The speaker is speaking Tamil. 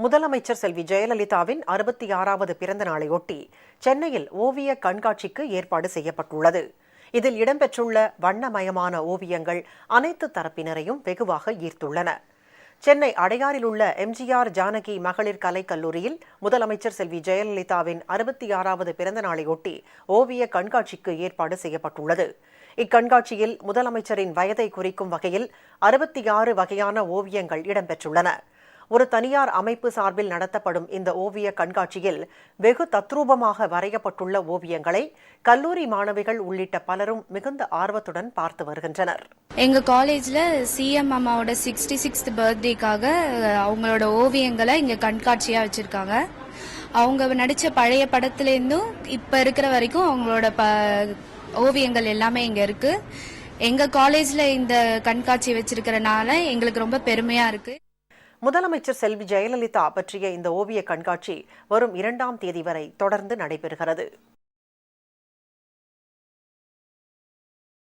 முதலமைச்சர் செல்வி ஜெயலலிதாவின் 66வது பிறந்த நாளையொட்டி சென்னையில் ஓவிய கண்காட்சிக்கு ஏற்பாடு செய்யப்பட்டுள்ளது. இதில் இடம்பெற்றுள்ள வண்ணமயமான ஓவியங்கள் அனைத்து தரப்பினரையும் வெகுவாக ஈர்த்துள்ளன. சென்னை அடையாறில் உள்ள எம்ஜிஆர் ஜானகி மகளிர் கலைக்கல்லூரியில் முதலமைச்சர் செல்வி ஜெயலலிதாவின் 66வது பிறந்த நாளையொட்டி ஓவிய கண்காட்சிக்கு ஏற்பாடு செய்யப்பட்டுள்ளது. இக்கண்காட்சியில் முதலமைச்சரின் வயதை குறிக்கும் வகையில் 66 வகையான ஓவியங்கள் இடம்பெற்றுள்ளன. ஒரு தனியார் அமைப்பு சார்பில் நடத்தப்படும் இந்த ஓவிய கண்காட்சியில் வெகு தத்ரூபமாக வரையப்பட்டுள்ள ஓவியங்களை கல்லூரி மாணவிகள் உள்ளிட்ட பலரும் மிகுந்த ஆர்வத்துடன் பார்த்து வருகின்றனர். எங்க காலேஜ்ல சிஎம் அம்மாவோட 66th பர்த்டேக்காக அவங்களோட ஓவியங்களை இங்க கண்காட்சியா வச்சிருக்காங்க. அவங்க நடிச்ச பழைய படத்திலேருந்தும் இப்ப இருக்கிற வரைக்கும் அவங்களோட ஓவியங்கள் எல்லாமே இங்க இருக்கு. எங்க காலேஜ்ல இந்த கண்காட்சி வச்சிருக்கிறனால எங்களுக்கு ரொம்ப பெருமையா இருக்கு. முதலமைச்சர் செல்வி ஜெயலலிதா பற்றிய இந்த ஓவிய கண்காட்சி வரும் 2ஆம் தேதி வரை தொடர்ந்து நடைபெறுகிறது.